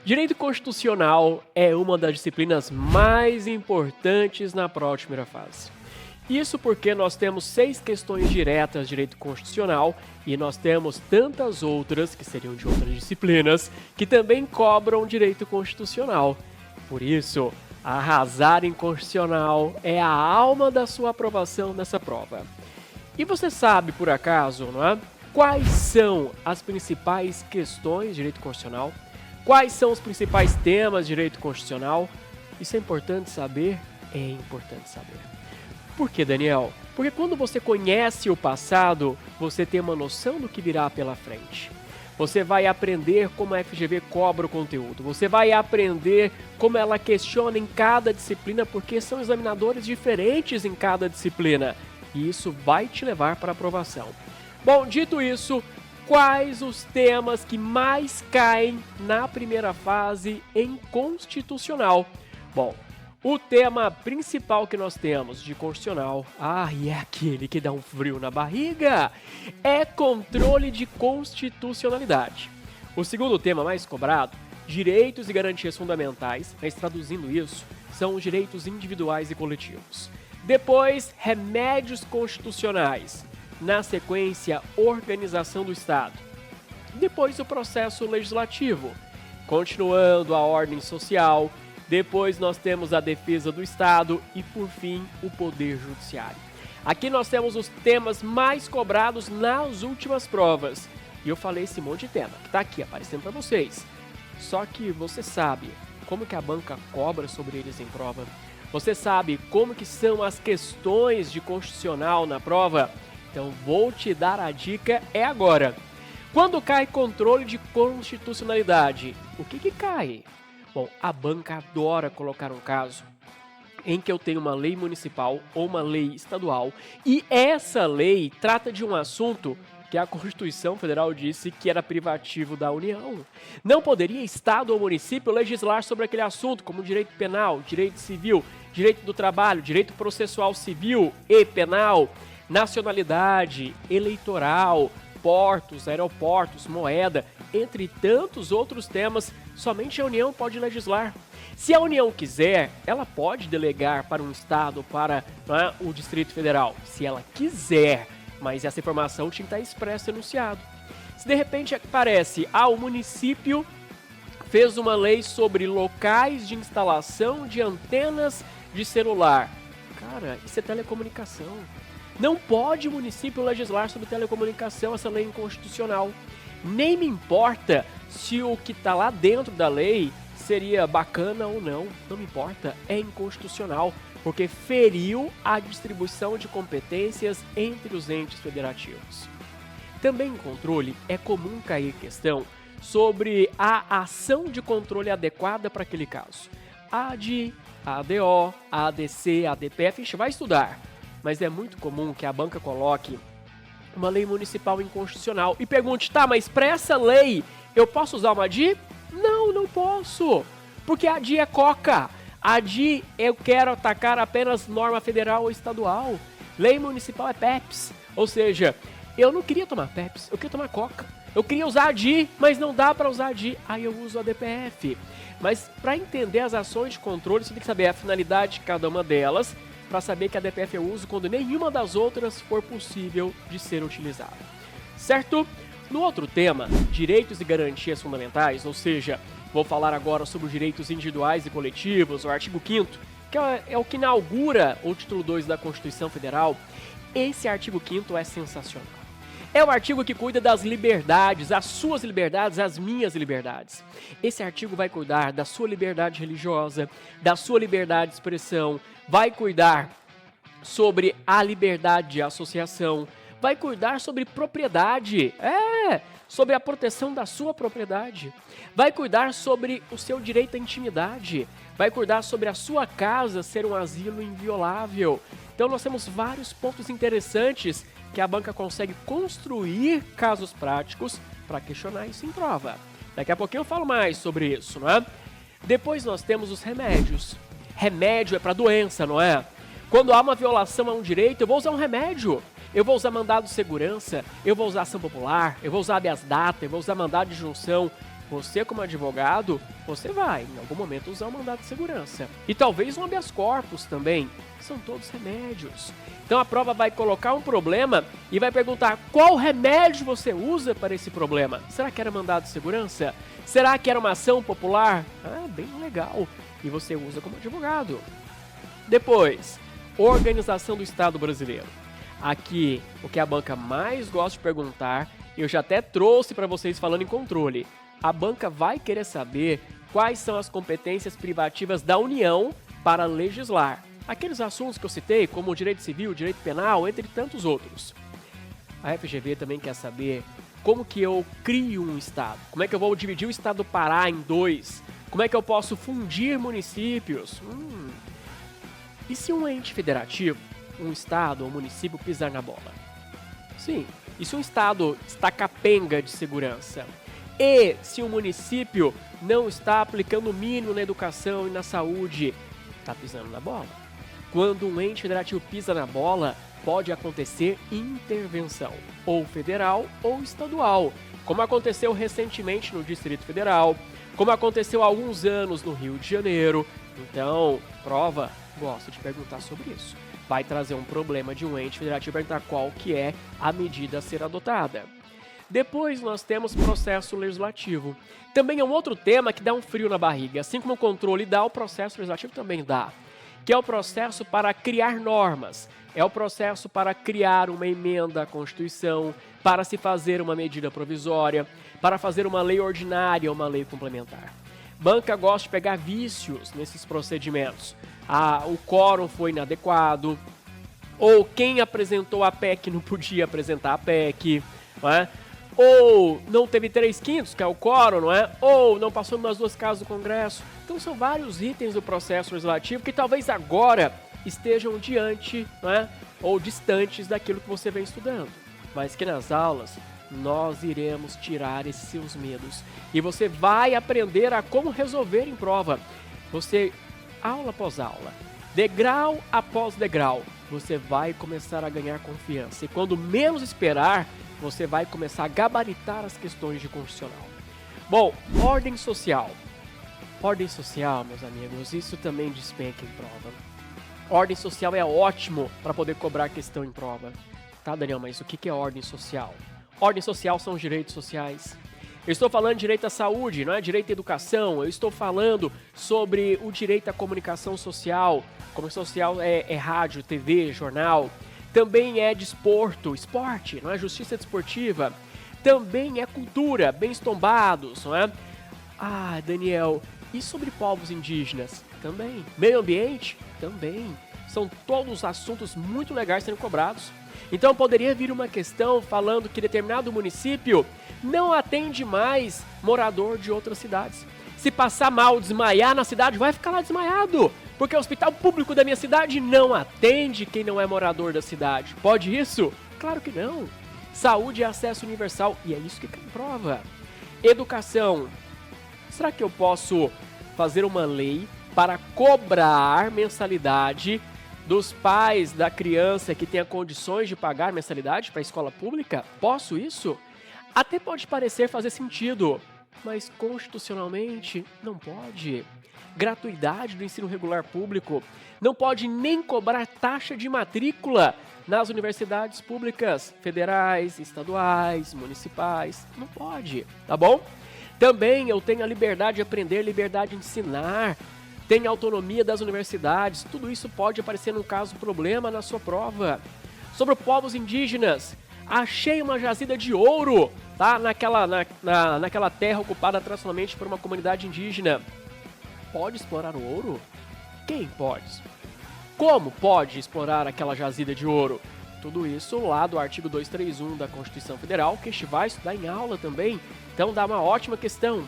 Direito constitucional é uma das disciplinas mais importantes na prova de primeira fase. Isso porque nós temos 6 questões diretas de direito constitucional e nós temos tantas outras, que seriam de outras disciplinas, que também cobram direito constitucional. Por isso, arrasar em constitucional é a alma da sua aprovação nessa prova. E você sabe, por acaso, não é? Quais são as principais questões de direito constitucional? Quais são os principais temas de direito constitucional? Isso é importante saber? É importante saber. Por que, Daniel? Porque quando você conhece o passado, você tem uma noção do que virá pela frente. Você vai aprender como a FGV cobra o conteúdo. Você vai aprender como ela questiona em cada disciplina, porque são examinadores diferentes em cada disciplina. E isso vai te levar para a aprovação. Bom, dito isso, quais os temas que mais caem na primeira fase em constitucional? Bom, o tema principal que nós temos de constitucional, e é aquele que dá um frio na barriga, é controle de constitucionalidade. O segundo tema mais cobrado, direitos e garantias fundamentais, mas traduzindo isso, são os direitos individuais e coletivos. Depois, remédios constitucionais. Na sequência, organização do Estado. Depois, o processo legislativo. Continuando, a ordem social. Depois, nós temos a defesa do Estado e, por fim, o poder judiciário. Aqui nós temos os temas mais cobrados nas últimas provas. E eu falei esse monte de tema que está aqui aparecendo para vocês. Só que você sabe como que a banca cobra sobre eles em prova? Você sabe como que são as questões de constitucional na prova? Então vou te dar a dica, é agora. Quando cai controle de constitucionalidade, o que cai? Bom, a banca adora colocar um caso em que eu tenho uma lei municipal ou uma lei estadual e essa lei trata de um assunto que a Constituição Federal disse que era privativo da União. Não poderia Estado ou município legislar sobre aquele assunto, como direito penal, direito civil, direito do trabalho, direito processual civil e penal, nacionalidade, eleitoral, portos, aeroportos, moeda, entre tantos outros temas, somente a União pode legislar. Se a União quiser, ela pode delegar para um Estado, para o Distrito Federal, se ela quiser, mas essa informação tinha que estar expressa e enunciado. Se de repente aparece, o município fez uma lei sobre locais de instalação de antenas de celular. Cara, isso é telecomunicação. Não pode o município legislar sobre telecomunicação, essa lei é inconstitucional. Nem me importa se o que está lá dentro da lei seria bacana ou não, não me importa, é inconstitucional, porque feriu a distribuição de competências entre os entes federativos. Também em controle é comum cair questão sobre a ação de controle adequada para aquele caso. A ADI, a ADO, a ADC, a ADPF, a gente vai estudar. Mas é muito comum que a banca coloque uma lei municipal inconstitucional e pergunte, mas para essa lei eu posso usar uma ADI? Não, não posso, porque a ADI é coca. A ADI eu quero atacar apenas norma federal ou estadual. Lei municipal é PEPs, ou seja, eu não queria tomar PEPs, eu queria tomar coca. Eu queria usar a ADI, mas não dá para usar a ADI, aí eu uso a DPF. Mas para entender as ações de controle, você tem que saber a finalidade de cada uma delas, para saber que a DPF eu uso quando nenhuma das outras for possível de ser utilizada. Certo? No outro tema, direitos e garantias fundamentais, ou seja, vou falar agora sobre os direitos individuais e coletivos, o artigo 5º, que é o que inaugura o título 2 da Constituição Federal. Esse artigo 5º é sensacional. É o artigo que cuida das liberdades, as suas liberdades, as minhas liberdades. Esse artigo vai cuidar da sua liberdade religiosa, da sua liberdade de expressão, vai cuidar sobre a liberdade de associação, vai cuidar sobre propriedade, sobre a proteção da sua propriedade, vai cuidar sobre o seu direito à intimidade, vai cuidar sobre a sua casa ser um asilo inviolável. Então nós temos vários pontos interessantes que a banca consegue construir casos práticos para questionar isso em prova. Daqui a pouquinho eu falo mais sobre isso, não é? Depois nós temos os remédios. Remédio é para doença, não é? Quando há uma violação a um direito, eu vou usar um remédio. Eu vou usar mandado de segurança, eu vou usar ação popular, eu vou usar habeas data, eu vou usar mandado de junção. Você, como advogado, você vai, em algum momento, usar o mandado de segurança. E talvez um habeas corpus também. São todos remédios. Então a prova vai colocar um problema e vai perguntar qual remédio você usa para esse problema. Será que era mandado de segurança? Será que era uma ação popular? Ah, bem legal. E você usa como advogado. Depois, organização do Estado brasileiro. Aqui, o que a banca mais gosta de perguntar, eu já até trouxe para vocês falando em controle. A banca vai querer saber quais são as competências privativas da União para legislar. Aqueles assuntos que eu citei, como o direito civil, direito penal, entre tantos outros. A FGV também quer saber como que eu crio um estado. Como é que eu vou dividir o estado do Pará em 2? Como é que eu posso fundir municípios? E se um ente federativo, um estado ou município pisar na bola? Sim. E se um estado está capenga de segurança? E se o município não está aplicando o mínimo na educação e na saúde? Está pisando na bola. Quando um ente federativo pisa na bola, pode acontecer intervenção, ou federal ou estadual, como aconteceu recentemente no Distrito Federal, como aconteceu há alguns anos no Rio de Janeiro. Então, prova gosta de perguntar sobre isso. Vai trazer um problema de um ente federativo para perguntar qual que é a medida a ser adotada. Depois nós temos processo legislativo. Também é um outro tema que dá um frio na barriga. Assim como o controle dá, o processo legislativo também dá. Que é o processo para criar normas. É o processo para criar uma emenda à Constituição, para se fazer uma medida provisória, para fazer uma lei ordinária ou uma lei complementar. Banca gosta de pegar vícios nesses procedimentos. O quórum foi inadequado, ou quem apresentou a PEC não podia apresentar a PEC, não é? Ou não teve 3/5, que é o quórum, não é? Ou não passou nas 2 casas do Congresso. Então são vários itens do processo legislativo que talvez agora estejam diante, não é? Ou distantes daquilo que você vem estudando. Mas que nas aulas nós iremos tirar esses seus medos. E você vai aprender a como resolver em prova. Você, aula após aula, degrau após degrau, você vai começar a ganhar confiança. E quando menos esperar, você vai começar a gabaritar as questões de constitucional. Bom, ordem social. Ordem social, meus amigos, isso também despenca em prova. Ordem social é ótimo para poder cobrar questão em prova. Tá, Daniel, mas o que é ordem social? Ordem social são os direitos sociais. Eu estou falando de direito à saúde, não é direito à educação. Eu estou falando sobre o direito à comunicação social. Comunicação social é rádio, TV, jornal. Também é desporto, esporte, não é? Justiça desportiva. Também é cultura, bens tombados, não é? Ah, Daniel, e sobre povos indígenas? Também. Meio ambiente? Também. São todos assuntos muito legais sendo cobrados. Então poderia vir uma questão falando que determinado município não atende mais morador de outras cidades. Se passar mal, desmaiar na cidade, vai ficar lá desmaiado. Porque o hospital público da minha cidade não atende quem não é morador da cidade. Pode isso? Claro que não. Saúde é acesso universal e é isso que comprova. Educação. Será que eu posso fazer uma lei para cobrar mensalidade dos pais da criança que tenha condições de pagar mensalidade para a escola pública? Posso isso? Até pode parecer fazer sentido, mas constitucionalmente não pode. Gratuidade do ensino regular público. Não pode nem cobrar taxa de matrícula nas universidades públicas, federais, estaduais, municipais. Não pode, tá bom? Também eu tenho a liberdade de aprender, liberdade de ensinar. Tem autonomia das universidades. Tudo isso pode aparecer num caso problema na sua prova. Sobre povos indígenas. Achei uma jazida de ouro, tá? Naquela terra ocupada tradicionalmente por uma comunidade indígena. Pode explorar o ouro? Quem pode? Como pode explorar aquela jazida de ouro? Tudo isso lá do artigo 231 da Constituição Federal, que a gente vai estudar em aula também. Então dá uma ótima questão.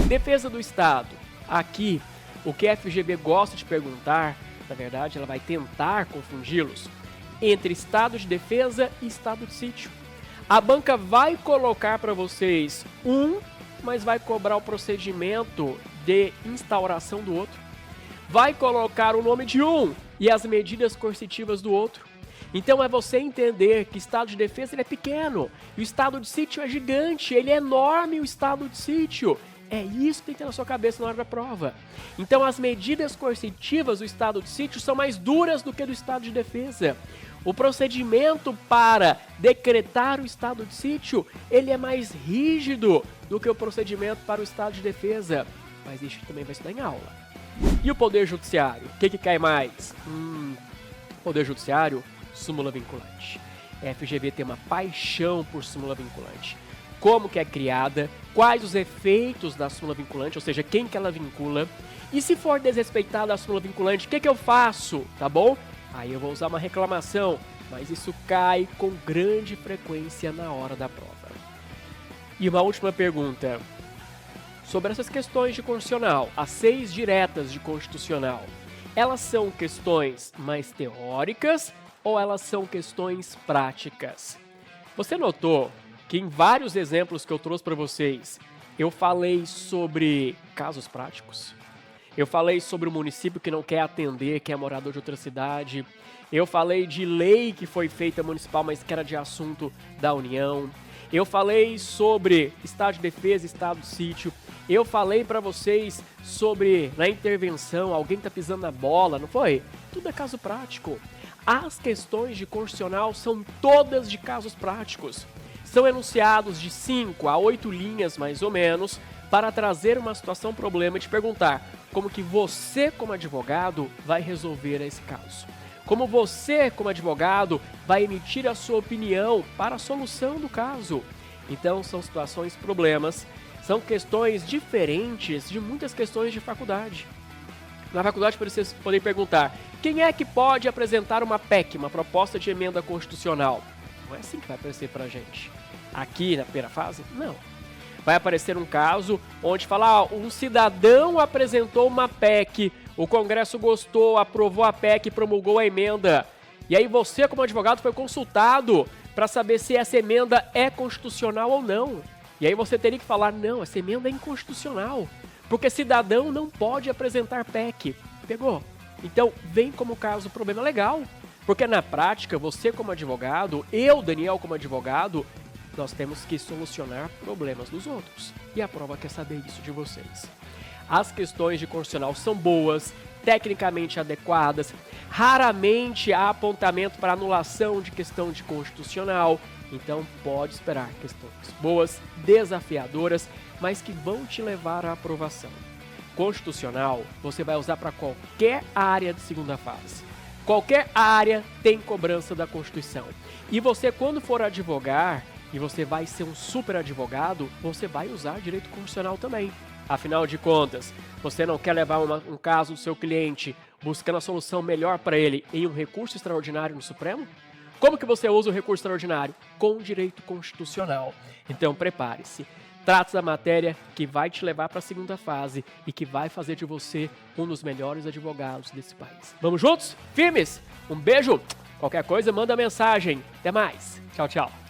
Defesa do Estado. Aqui, o que a FGV gosta de perguntar, na verdade, ela vai tentar confundi-los entre estado de defesa e estado de sítio. A banca vai colocar para vocês mas vai cobrar o procedimento de instauração do outro. Vai colocar o nome de um e as medidas coercitivas do outro. Então é você entender que o estado de defesa ele é pequeno e o estado de sítio é gigante, ele é enorme o estado de sítio. É isso que tem que ter na sua cabeça na hora da prova. Então as medidas coercitivas do estado de sítio são mais duras do que do estado de defesa. O procedimento para decretar o estado de sítio, ele é mais rígido do que o procedimento para o estado de defesa. Mas isso também vai estudar em aula. E o Poder Judiciário? O que cai mais? Poder Judiciário, súmula vinculante. A FGV tem uma paixão por súmula vinculante. Como que é criada, quais os efeitos da súmula vinculante, ou seja, quem que ela vincula. E se for desrespeitada a súmula vinculante, o que eu faço, tá bom? Aí eu vou usar uma reclamação, mas isso cai com grande frequência na hora da prova. E uma última pergunta. Sobre essas questões de constitucional, as 6 diretas de constitucional, elas são questões mais teóricas ou elas são questões práticas? Você notou que em vários exemplos que eu trouxe para vocês, eu falei sobre casos práticos? Eu falei sobre o município que não quer atender, que é morador de outra cidade. Eu falei de lei que foi feita municipal, mas que era de assunto da União. Eu falei sobre estado de defesa, estado de sítio. Eu falei para vocês sobre, na intervenção, alguém tá pisando na bola, não foi? Tudo é caso prático. As questões de constitucional são todas de casos práticos. São enunciados de 5 a 8 linhas, mais ou menos, para trazer uma situação, problema e te perguntar como que você, como advogado, vai resolver esse caso. Como você, como advogado, vai emitir a sua opinião para a solução do caso. Então, são situações, problemas, são questões diferentes de muitas questões de faculdade. Na faculdade, vocês podem perguntar, quem é que pode apresentar uma PEC, uma proposta de emenda constitucional? Não é assim que vai aparecer pra gente. Aqui, na primeira fase, não. Vai aparecer um caso onde fala, um cidadão apresentou uma PEC, o Congresso gostou, aprovou a PEC e promulgou a emenda. E aí você, como advogado, foi consultado para saber se essa emenda é constitucional ou não. E aí você teria que falar, não, essa emenda é inconstitucional, porque cidadão não pode apresentar PEC. Pegou? Então, vem como caso problema legal, porque na prática, você como advogado, eu, Daniel, como advogado, nós temos que solucionar problemas dos outros. E a prova quer saber isso de vocês. As questões de constitucional são boas, tecnicamente adequadas, raramente há apontamento para anulação de questão de constitucional, então pode esperar questões boas, desafiadoras, mas que vão te levar à aprovação. Constitucional você vai usar para qualquer área de segunda fase. Qualquer área tem cobrança da Constituição. E você, quando for advogar, e você vai ser um super advogado, você vai usar direito constitucional também. Afinal de contas, você não quer levar um caso do seu cliente buscando a solução melhor para ele em um recurso extraordinário no Supremo? Como que você usa o recurso extraordinário? Com direito constitucional. Então prepare-se. Trata da matéria que vai te levar para a segunda fase e que vai fazer de você um dos melhores advogados desse país. Vamos juntos? Firmes? Um beijo! Qualquer coisa, manda mensagem. Até mais. Tchau, tchau.